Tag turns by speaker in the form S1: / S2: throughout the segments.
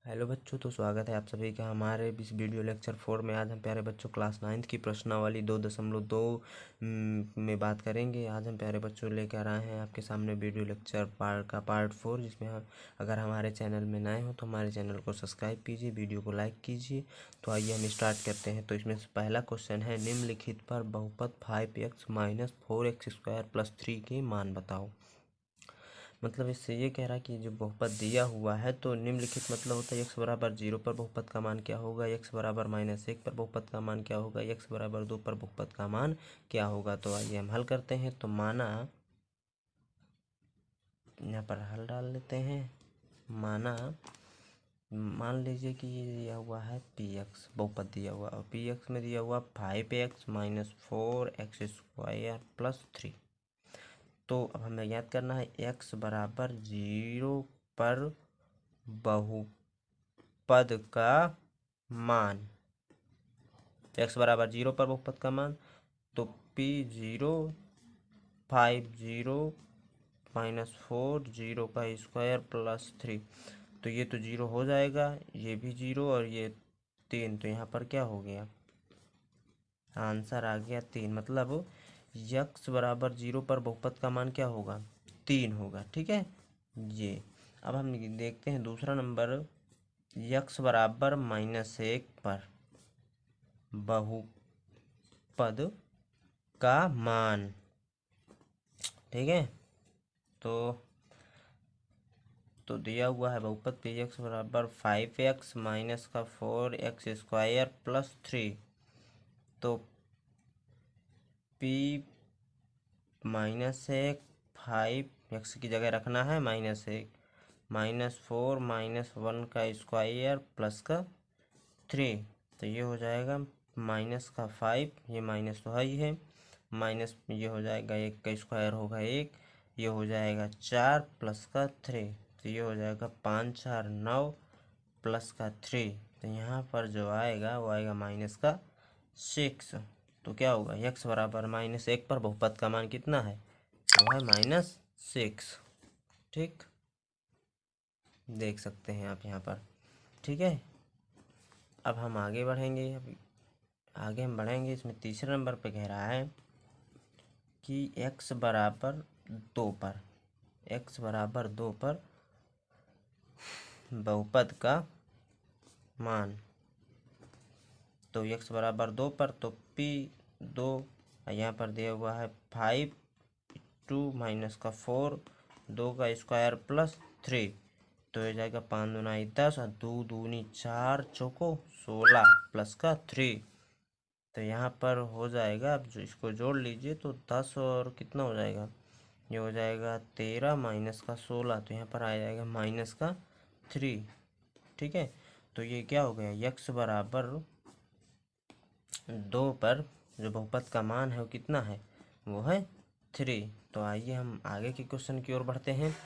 S1: Hello बच्चों, तो स्वागत है आप सभी का हमारे इस वीडियो लेक्चर 4 में। आज हम प्यारे बच्चों क्लास 9th की प्रश्नावली 2.2 में बात करेंगे। आज हम प्यारे बच्चों लेकर आए हैं आपके सामने वीडियो लेक्चर पार्ट 4, जिसमें हम अगर हमारे चैनल में नए हो तो हमारे चैनल को सब्सक्राइब कीजिए, वीडियो को लाइक कीजिए। तो आइए हम स्टार्ट करते हैं। तो इसमें से पहला क्वेश्चन है, निम्नलिखित पर बहुपद 5x - 4x² + 3 के मान बताओ। मतलब इससे ये कह रहा है कि जो बहुपद दिया हुआ है तो निम्नलिखित मतलब होता है x बराबर 0 पर बहुपद का मान क्या होगा, x बराबर -1 पर बहुपद का मान क्या होगा, x बराबर 2 पर बहुपद का मान क्या होगा। तो आइए हम हल करते हैं। तो माना, यहाँ पर हल डाल लेते हैं। मान लीजिए कि ये दिया हुआ है px, बहुपद दिया हुआ, और px में दिया हुआ 5x - 4x² + 3। तो अब हमें याद करना है x बराबर 0 पर बहुपद का मान। x बराबर 0 पर बहुपद का मान, तो p0 50 - 4 0 का स्क्वायर + 3। तो ये तो 0 हो जाएगा, ये भी 0 और ये 3। तो यहाँ पर क्या हो गया, आंसर आ गया 3। मतलब x बराबर 0 पर बहुपद का मान क्या होगा, 3 होगा। ठीक है ये। अब हम देखते हैं दूसरा नंबर, x बराबर -1 पर बहुपद का मान। ठीक है, तो दिया हुआ है बहुपद पे x बराबर 5x - 4x² + 3। तो p -1 5x की जगह रखना है -1 -4 -1 का स्क्वायर प्लस का 3। तो ये हो जाएगा -5, ये माइनस तो है ही है, माइनस ये हो जाएगा 1 का स्क्वायर होगा 1, ये हो जाएगा 4 प्लस का 3। तो ये हो जाएगा 5 4 9 प्लस का 3। तो यहाँ पर जो आएगा वो आएगा -6। तो क्या होगा, x बराबर -1 पर बहुपद का मान कितना है, वो है -6। ठीक, देख सकते हैं आप यहाँ पर। ठीक है, अब हम आगे बढ़ेंगे। इसमें तीसरे नंबर पे कह रहा है कि x बराबर 2 पर बहुपद का मान। तो x बराबर 2 पर, तो p2 यहाँ पर दिया हुआ है 5 2 - 4 2 का स्क्वायर प्लस 3। तो ये जाएगा 5 दूना 10 और 2 दूनी 4 चौको 16 प्लस का 3। तो यहाँ पर हो जाएगा, अब जो इसको जोड़ लीजिए तो 10 और कितना हो जाएगा, ये हो जाएगा 13 माइनस का 16। तो यहाँ पर आ जाएगा माइनस का 3। ठीक है, तो ये क्या हो गया, x बराबर 2 पर जो बहुपद का मान है वो कितना है, वो है 3। तो आइए हम आगे के क्वेश्चन की ओर बढ़ते हैं।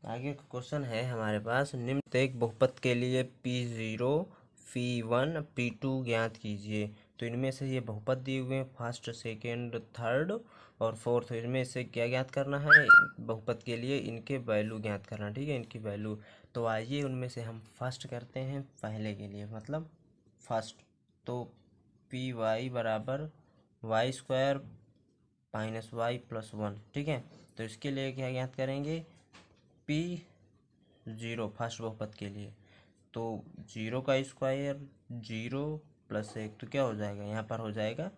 S1: आगे का क्वेश्चन है हमारे पास, निम्न एक बहुपद के लिए p0 p1 p2 ज्ञात कीजिए। तो इनमें से ये बहुपद दिए हुए हैं, फर्स्ट सेकेंड थर्ड और फोर्थ। इनमें से क्या ज्ञात करना है, बहुपद के लिए इनके वैल्यू ज्ञात करना। ठीक है, इनकी वैल्यू। तो आइए उनमें से हम फर्स्ट करते हैं, पहले के लिए मतलब फर्स्ट। तो पी वाई बराबर y² - y + 1। ठीक है, तो इसके लिए क्या ज्ञात करेंगे, p0 फर्स्ट बहुपद के लिए। तो 0 का स्क्वायर 0 + 1, तो क्या हो जाएगा, यहाँ पर हो जाएगा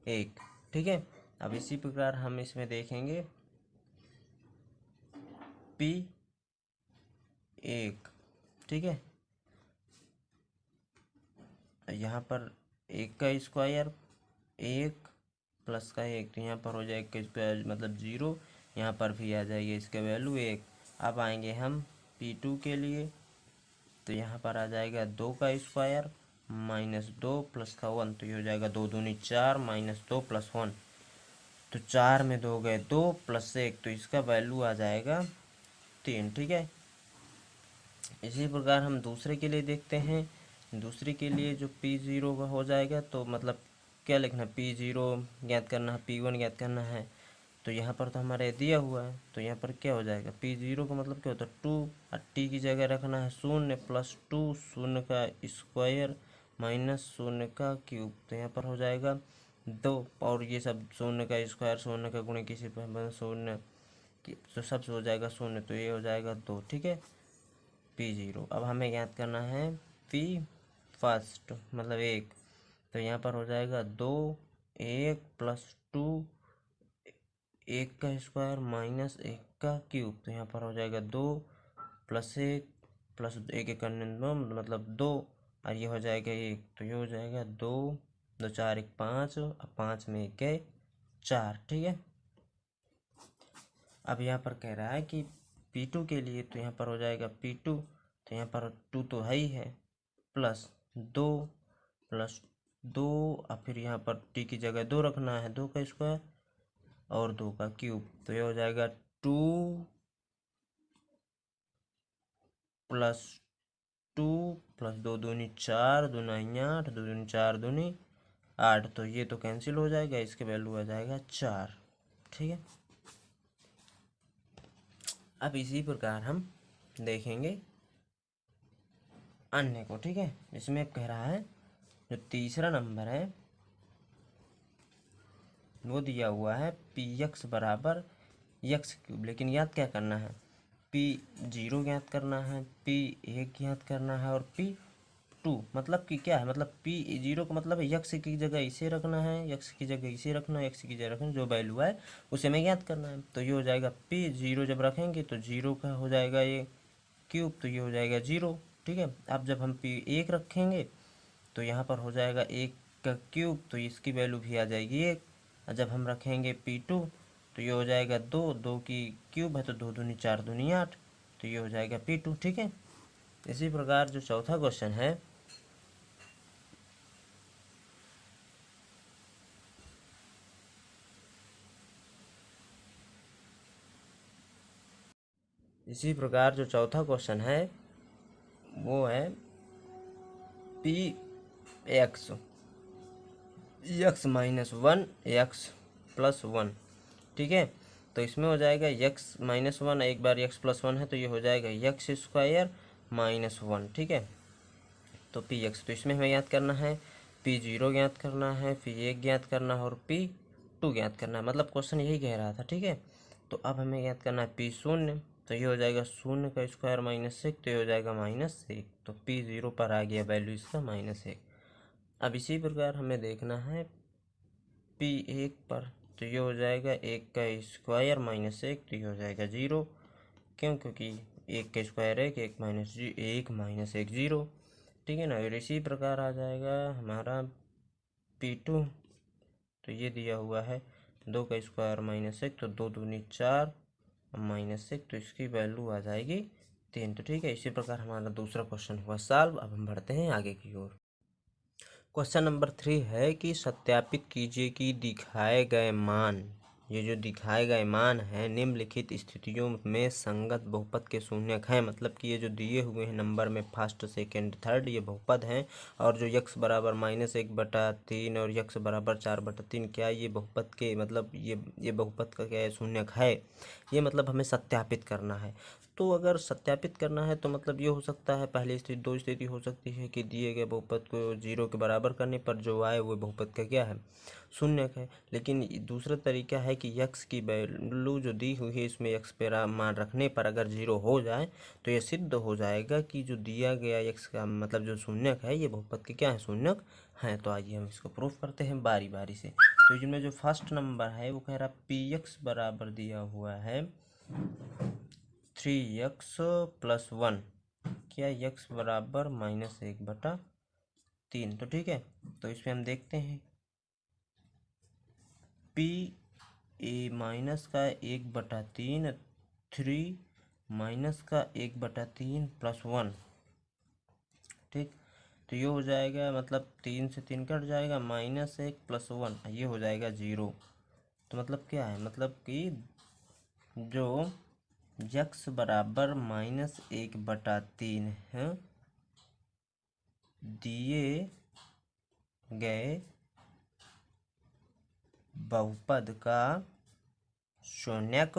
S1: 1। ठीक है, अब इसी प्रकार हम इसमें देखेंगे p1। ठीक है, यहाँ पर 1 का स्क्वायर 1 प्लस का 1, तो यहाँ पर हो जाएगा स्क्वायर मतलब 0। यहाँ पर भी आ जाएगी इसका वैल्यू 1। अब आएंगे हम p2 के लिए। तो यहाँ पर आ जाएगा 2 का स्क्वायर -2 प्लस का 1। तो ये हो जाएगा 2 दूनी 4 -2 + 1। तो 4 में 2 गए 2 + 1, तो इसका वैल्यू आ जाएगा 3। ठीक है, इसी प्रकार हम दूसरे के लिए देखते हैं। दूसरे के लिए जो p0 का हो जाएगा, तो मतलब क्या लिखना है, p0 ज्ञात करना है, p1 ज्ञात करना है। तो यहाँ पर तो हमारे दिया हुआ है, तो यहाँ पर क्या हो जाएगा, P0 का मतलब क्या होता है 2, और टी की जगह रखना है 0 प्लस 2 शून्य का स्क्वायर माइनस शून्य का क्यूब, तो यहाँ पर हो जाएगा 2, और ये सब शून्य का स्क्वायर शून्य का गुणे किसी पर शून्य तो सब हो जाएगा शून्य, तो ये हो जाएगा 2। ठीक है, P0। अब हमें याद करना है P फर्स्ट मतलब 1, तो यहाँ पर हो जाएगा 2 1 प्लस 2 1 का स्क्वायर माइनस 1 का क्यूब, तो यहाँ पर हो जाएगा 2 प्लस 1 प्लस 1 एक करने मतलब 2, और ये हो जाएगा 1, तो ये हो जाएगा 2 2 4 1 5, अब 5 में 1 है 4। ठीक है, अब यहाँ पर कह रहा है कि P2 के लिए, तो यहाँ पर हो जाएगा P2, तो यहाँ पर 2 तो है ही है, प्लस 2 प्लस 2, और फिर यहाँ पर टी की जगह 2 रखना है, 2 का स्क्वायर और 2 का क्यूब, तो ये हो जाएगा 2 प्लस 2 प्लस 2 दूनी 4, 2 9 8, 2 दूनी 4 दूनी 8, तो ये तो कैंसिल हो जाएगा, इसके वैल्यू आ जाएगा 4। ठीक है, अब इसी प्रकार हम देखेंगे अन्य को। ठीक है, इसमें कह रहा है जो तीसरा नंबर है वो दिया हुआ है Px बराबर x क्यूब, लेकिन याद क्या करना है, P0 ज्ञात करना है, P1 ज्ञात करना है, और P2 मतलब कि क्या है, मतलब P0 का मतलब है x की जगह इसे रखना है, x की जगह इसे रखना है, x की जगह रखना, जो वैल्यू है उसे हमें ज्ञात करना है। तो ये हो जाएगा P0 जब रखेंगे तो 0 का हो जाएगा ये क्यूब, तो ये हो जाएगा 0। ठीक है, अब जब हम P1 रखेंगे तो यहाँ पर हो जाएगा 1 का क्यूब, तो इसकी वैल्यू भी आ जाएगी 1, और जब हम रखेंगे P2 तो ये हो जाएगा 2, 2 की क्यूब है तो 2 दूनी 4 दूनी 8, तो ये हो जाएगा P2। ठीक है, इसी प्रकार जो चौथा क्वेश्चन है वो है P x minus 1 x plus 1। ठीक है, तो इसमें हो जाएगा x माइनस 1, एक बार x प्लस 1 है तो ये हो जाएगा x स्क्वायर माइनस 1। ठीक है, तो Px, तो इसमें हमें याद करना है P0 ज्ञात करना है, P1 ज्ञात करना है, और P2 ज्ञात करना है, मतलब क्वेश्चन यही कह रहा था। ठीक है, तो अब हमें याद करना है P0, तो ये हो जाएगा 0 का स्क्वायर माइनस 1, तो ये हो जाएगा -1, तो P0 पर आ गया वैल्यू इसका -1। अब इसी प्रकार हमें देखना है P1 पर, तो ये हो जाएगा 1 का स्क्वायर -1, तो ये हो जाएगा 0, क्यों, क्योंकि 1 का स्क्वायर है कि 1 माइनस 1 0। ठीक है ना, और इसी प्रकार आ जाएगा हमारा P2, तो ये दिया हुआ है 2 का स्क्वायर -1, तो 2 दूनी 4 -1, तो इसकी वैल्यू आ जाएगी 3। तो ठीक है, इसी प्रकार हमारा दूसरा क्वेश्चन हुआ सॉल्व। अब हम बढ़ते हैं आगे की ओर। क्वेश्चन नंबर 3 है कि सत्यापित कीजिए कि दिखाए गए मान, ये जो दिखाए गए मान है निम्नलिखित स्थितियों में संगत बहुपद के शून्यक हैं। मतलब कि ये जो दिए हुए हैं नंबर में फर्स्ट सेकंड थर्ड ये बहुपद हैं, और जो x बराबर -1/3 और x बराबर 4/3, क्या ये बहुपद के मतलब ये बहुपद का क्या है, शून्यक है, ये मतलब हमें सत्यापित करना है। तो अगर सत्यापित करना है तो मतलब ये हो सकता है, पहली स्थिति, दो स्थिति हो सकती है कि दिए गए बहुपद को 0 के बराबर करने पर जो आए वो बहुपद का क्या है, शून्यक है। लेकिन दूसरा तरीका है कि x की वैल्यू जो दी हुई है इसमें x पे मान रखने पर अगर 0 हो जाए तो ये सिद्ध हो जाएगा कि जो दिया गया x का मतलब जो शून्यक है ये बहुपद के क्या है, शून्यक हैं। तो आइए हम इसको प्रूफ करते हैं बारी बारी से। तो इसमें जो फर्स्ट नंबर है वो कह रहा Px बराबर दिया हुआ है 3x प्लस 1, क्या x बराबर -1/3। तो ठीक है, तो इसमें हम देखते हैं P a माइनस का 1/3, 3 माइनस का 1/3 प्लस 1। ठीक, तो ये हो जाएगा मतलब 3 से 3 कट जाएगा, -1 प्लस 1, ये हो जाएगा 0। तो मतलब क्या है, मतलब कि जो x बराबर -1/3 है दिए गए बहुपद का शून्यक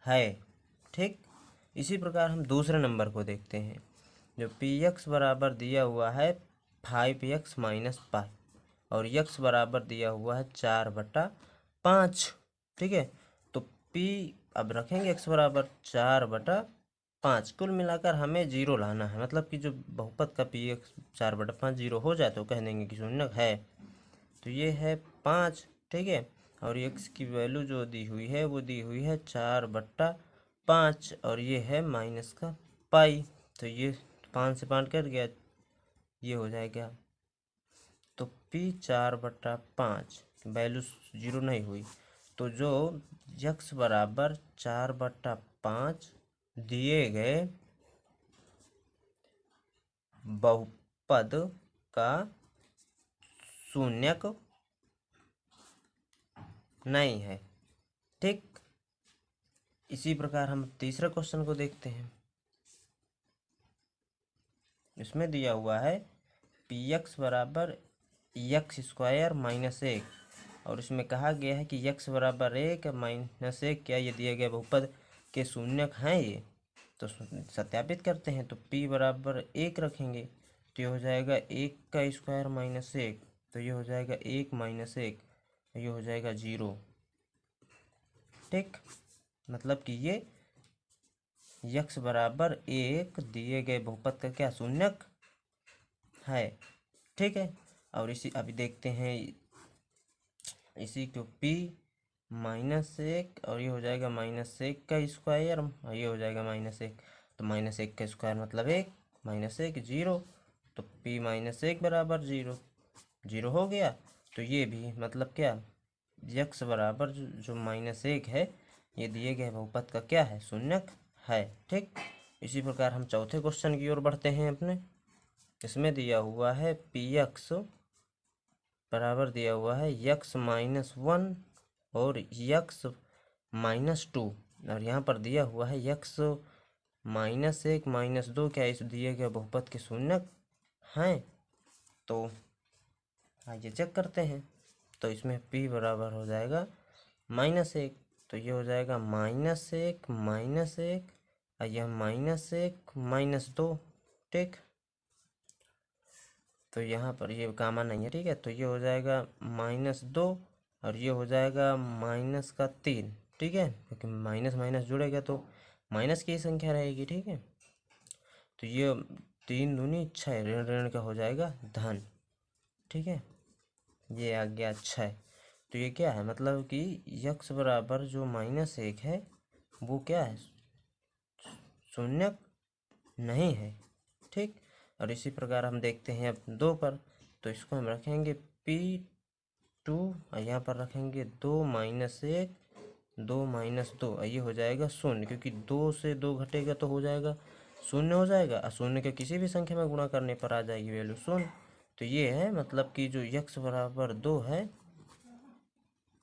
S1: है। ठीक, इसी प्रकार हम दूसरे नंबर को देखते हैं। जो पी एक्स बराबर दिया हुआ है 5x माइनस पाई और यक्स बराबर दिया हुआ है 4/5। ठीक है, तो पी अब रखेंगे x बराबर 4/5। कुल मिलाकर हमें जीरो लाना है, मतलब कि जो बहुपद का पी एक्स 4/5 जीरो हो जाए तो कह देंगे कि शून्य है। तो ये है 5। ठीक है, और x की वैल्यू जो दी हुई है वो दी हुई है 4/5 और ये है माइनस का पाई। तो ये 5 से 5 कट गया, ये हो जाएगा। तो p 4/5 वैल्यू जीरो नहीं हुई, तो जो x बराबर 4/5 दिए गए बहुपद का शून्यक नहीं है। ठीक, इसी प्रकार हम तीसरे क्वेश्चन को देखते हैं। इसमें दिया हुआ है पी एक्स बराबर एक्स स्क्वायर माइनस 1 और इसमें कहा गया है कि x बराबर 1 माइनस 1 क्या ये दिए गए बहुपद के शून्यक हैं ये। तो सत्यापित करते हैं। तो p बराबर 1 रखेंगे तो ये हो जाएगा 1 का स्क्वायर माइनस 1, तो ये हो जाएगा 1 माइनस 1, ये हो जाएगा 0। ठीक, मतलब कि ये x बराबर 1 दिए गए बहुपद का क्या शून्यक है। ठीक है, और इसी अभी देखते हैं इसी को p -1 और ये हो जाएगा -1 का स्क्वायर और ये हो जाएगा -1, तो -1 का स्क्वायर मतलब 1, -1 0, तो p -1 बराबर 0, 0 हो गया। तो ये भी मतलब क्या x बराबर जो -1 है ये दिए गए बहुपद का क्या है शून्यक है। ठीक, इसी प्रकार हम चौथे क्वेश्चन की ओर बढ़ते हैं अपने। इसमें दिया हुआ है पी एक्स बराबर दिया हुआ है x-1 और x-2 और यहाँ पर दिया हुआ है x-1 -2 क्या इस दिए गए बहुपद के शून्यक हैं। तो आइए चेक करते हैं। तो इसमें p बराबर हो जाएगा -1, तो ये हो जाएगा -1 -1 और यह -1 -2। ठीक, तो यहाँ पर ये कामा नहीं है। ठीक है, तो ये हो जाएगा -2 और ये हो जाएगा -3। ठीक है, क्योंकि माइनस माइनस जुड़ेगा तो माइनस की संख्या रहेगी। ठीक है, तो ये 3 दूनी 6 ऋण ऋण का हो जाएगा धन। ठीक है, ये आ गया 6। तो ये क्या है मतलब कि x बराबर जो -1 है वो क्या है शून्यक नहीं है। ठीक, और इसी प्रकार हम देखते हैं अब 2 पर। तो इसको हम रखेंगे p2 और यहाँ पर रखेंगे 2 -1 2 -2 ये हो जाएगा 0, क्योंकि 2 से 2 घटेगा तो हो जाएगा 0 हो जाएगा और 0 के किसी भी संख्या में गुणा करने पर आ जाएगी वैल्यू 0। तो ये है मतलब कि जो x बराबर 2 है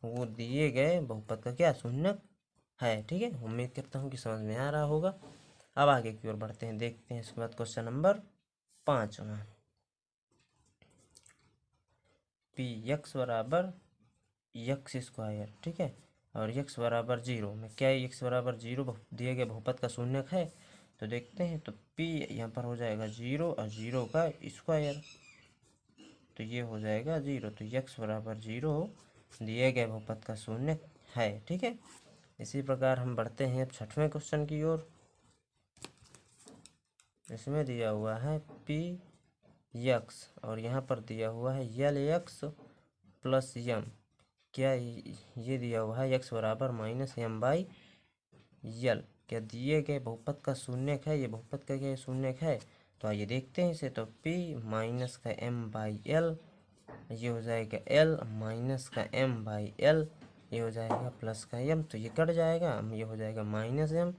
S1: वो दिए गए बहुपद का क्या शून्यक है। ठीक है, उम्मीद करता हूँ कि समझ में आ रहा होगा। अब आगे की ओर बढ़ते हैं, देखते हैं इसके बाद क्वेश्चन नंबर 5 में। पी एक्स बराबर एक्स स्क्वायर। ठीक है, और x बराबर 0 में क्या x बराबर 0 दिए गए बहुपद का शून्यक है। तो देखते हैं। तो p यहाँ पर हो जाएगा 0 और 0 का स्क्वायर, तो ये हो जाएगा 0। तो x बराबर 0 दिए गए बहुपद का शून्यक है। ठीक है, इसी प्रकार हम बढ़ते हैं अब छठवें क्वेश्चन की ओर। इसमें दिया हुआ है पी एक्स और यहाँ पर दिया हुआ है यल एक्स प्लस यम। क्या ये दिया हुआ है x बराबर -m/l। क्या दिए गए बहुपद का शून्यक है, ये बहुपद का क्या शून्यक है। तो आइए देखते हैं इसे। तो p माइनस का m/l ये हो जाएगा l माइनस का m/l ये हो जाएगा प्लस का m, तो ये कट जाएगा, ये हो जाएगा -m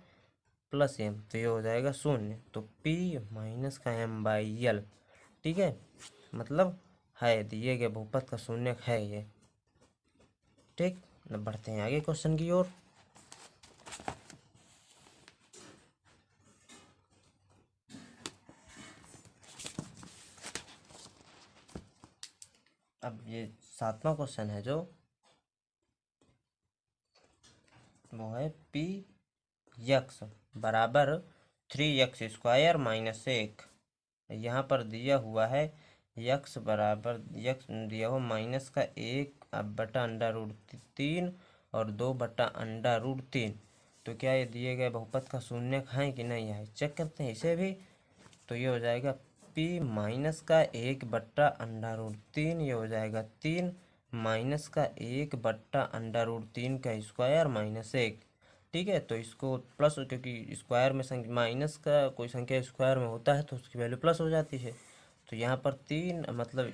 S1: प्लस m, तो ये हो जाएगा 0। तो p माइनस का m/l ठीक है, मतलब है दिए गए बहुपद का शून्यक है ये। ठीक, अब बढ़ते हैं आगे क्वेश्चन की ओर। अब ये 7वां क्वेश्चन है जो वो है पी यक्स बराबर 3x² माइनस 1। यहाँ पर दिया हुआ है यक्स बराबर यक्स दिया हुआ माइनस का 1 अब बटा √3 और 2 बटा √3। तो क्या ये दिए गए बहुपद का शून्यक है कि नहीं है, चेक करते हैं इसे भी। तो ये हो जाएगा p माइनस का 1 बट्टा √3, ये हो जाएगा 3 माइनस का 1 बट्टा √3 का स्क्वायर माइनस 1। ठीक है, तो इसको प्लस, क्योंकि स्क्वायर में संख्या माइनस का कोई संख्या स्क्वायर में होता है तो उसकी वैल्यू प्लस हो जाती है। तो यहाँ पर 3 मतलब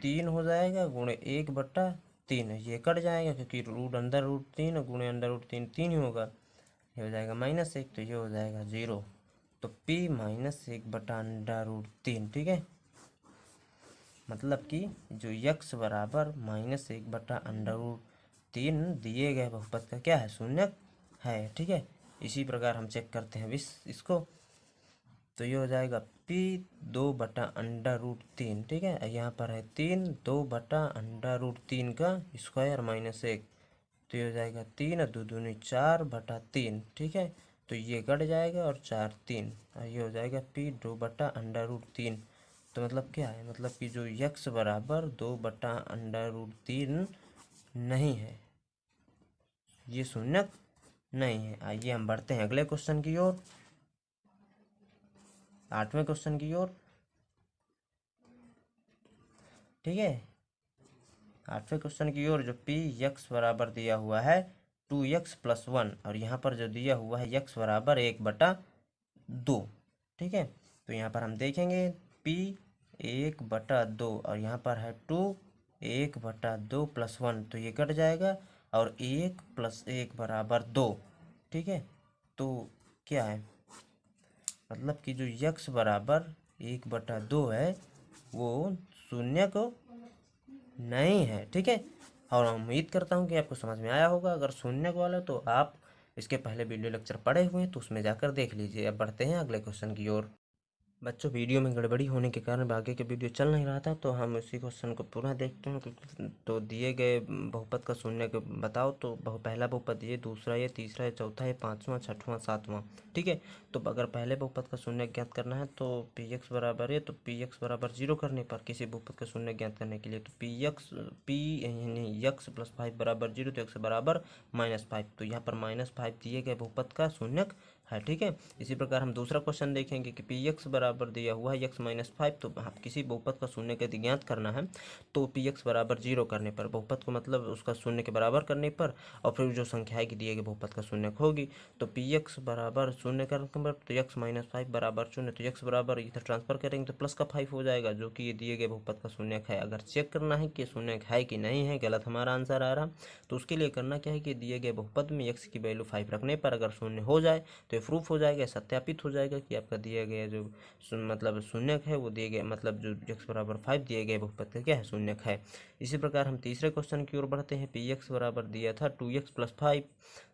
S1: 3 हो जाएगा गुणे 1 बट्टा 3, ये कट जाएगा क्योंकि रूट अंदर √3 गुणे √3 3 ही होगा, ये हो जाएगा -1, तो ये हो जाएगा 0। तो p -1 बटा √3। ठीक है, मतलब कि जो x बराबर -1 बटा √3 दिए गए बहुपद का क्या है, शून्यक है। ठीक है, इसी प्रकार हम चेक करते हैं इसको। तो ये हो जाएगा p 2 बटा √3। ठीक है, यहाँ पर है 3 2 बटा √3 का स्क्वायर -1, तो ये हो जाएगा 3 2 दूनी 4 बटा 3। ठीक है, तो ये कट जाएगा और 4 3, ये हो जाएगा p 2 बटा √3। तो मतलब क्या है, मतलब कि जो x बराबर 2 बटा √3 नहीं है, ये शून्यक नहीं है। आइए हम बढ़ते हैं अगले क्वेश्चन की ओर, 8वें क्वेश्चन की ओर। ठीक है, 8वें क्वेश्चन की ओर, जो p x बराबर दिया हुआ है 2x + 1 और यहाँ पर जो दिया हुआ है x बराबर 1 बटा 2। ठीक है, तो यहाँ पर हम देखेंगे p 1 बटा 2 और यहाँ पर है 2 1 बटा 2 + 1, तो ये कट जाएगा और 1 + 1 बराबर 2। ठीक है, तो क्या है, मतलब कि जो x बराबर 1 बटा 2 है वो शून्यक नहीं है। ठीक है, और उम्मीद करता हूँ कि आपको समझ में आया होगा। अगर शून्यक वाला तो आप इसके पहले वीडियो लेक्चर पढ़े हुए हैं तो उसमें जाकर देख लीजिए। अब बढ़ते हैं अगले क्वेश्चन की ओर। बच्चों, वीडियो में गड़बड़ी होने के कारण आगे के वीडियो चल नहीं रहा था, तो हम इसी क्वेश्चन को पुनः देखते हैं। तो दिए गए बहुपद का शून्यक बताओ, तो पहला बहुपद ये, दूसरा ये, तीसरा ये, चौथा ये, पाँचवां, छठवां, सातवां। ठीक है, तो अगर पहले बहुपद का शून्यक ज्ञात करना है तो px बराबर है, तो px बराबर 0 करने पर किसी बहुपद का शून्यक ज्ञात करने के लिए तो x + 5 बराबर 0, तो x बराबर -5, तो यहाँ पर -5 दिए गए बहुपद का शून्यक है। ठीक है, इसी प्रकार हम दूसरा क्वेश्चन देखेंगे कि px बराबर दिया हुआ है x - 5, तो किसी बहुपद का शून्य यदि ज्ञात करना है तो px बराबर 0 करने पर, बहुपद को मतलब उसका शून्य के बराबर करने पर, और फिर जो संख्याएं की दिए गए बहुपद का शून्यक होगी, तो px बराबर 0 करने पर तो x - 5 बराबर 0, तो x बराबर इधर ट्रांसफर करेंगे तो प्लस का 5 हो जाएगा, जो कि ये दिए गए बहुपद का शून्यक है। अगर चेक करना है कि शून्यक है कि नहीं है, गलत हमारा आंसर आ रहा, तो उसके लिए करना क्या है कि दिए गए बहुपद में x की वैल्यू 5 रखने पर अगर शून्य हो जाए तो प्रूफ हो जाएगा, सत्यापित हो जाएगा कि आपका दिया गया जो मतलब शून्यक है वो दिए गए, मतलब जो x बराबर 5 दिए गए बहुपद का क्या है, शून्यक है। इसी प्रकार हम तीसरे क्वेश्चन की ओर बढ़ते हैं। px बराबर दिया था 2x + 5,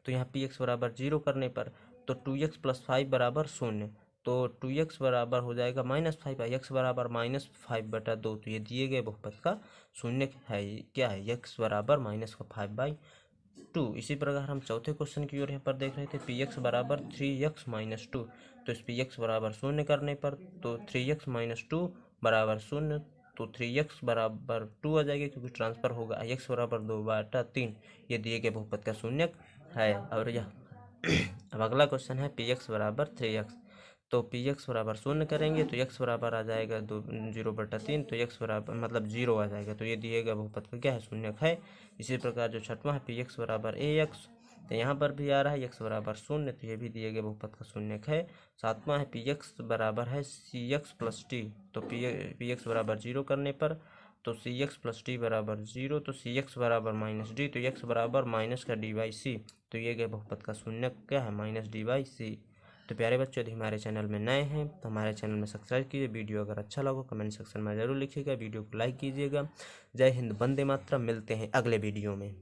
S1: तो यहाँ px बराबर 0 करने पर तो 2x + 5 बराबर 0, तो 2x बराबर हो जाएगा -5, x बराबर -5 बटा 2, तो ये दिए गए बहुपद का शून्यक है। क्या है, x बराबर -5/2। इसी प्रकार हम चौथे क्वेश्चन की ओर यहाँ पर देख रहे थे। px बराबर 3x - 2, तो इस px बराबर 0 करने पर तो 3x - 2 बराबर 0, तो 3x बराबर 2 आ जाएगा क्योंकि ट्रांसफर होगा। x बराबर 2/3, ये दिए गए बहुपद का शून्यक है। और यह अब अगला क्वेश्चन है px बराबर 3x, तो px बराबर 0 करेंगे तो x बराबर आ जाएगा 0/3, तो x बराबर मतलब 0 आ जाएगा, तो ये दिएगा बहुपद का क्या है, शून्यक है। इसी प्रकार जो छठवां है px बराबर ax, तो यहाँ पर भी आ रहा है x बराबर 0, तो ये भी दिए गए बहुपद का शून्यक है। सातवां है px बराबर है cx + t, तो px बराबर 0 करने पर तो cx + t बराबर 0, तो cx बराबर -d, तो x बराबर माइनस का d/c, तो ये गए बहुपद का शून्यक क्या है, -d/c। तो प्यारे बच्चों, यदि हमारे चैनल में नए हैं तो हमारे चैनल में सब्सक्राइब कीजिए। वीडियो अगर अच्छा लगा कमेंट सेक्शन में ज़रूर लिखिएगा, वीडियो को लाइक कीजिएगा। जय हिंद, वंदे मातरम। मिलते हैं अगले वीडियो में।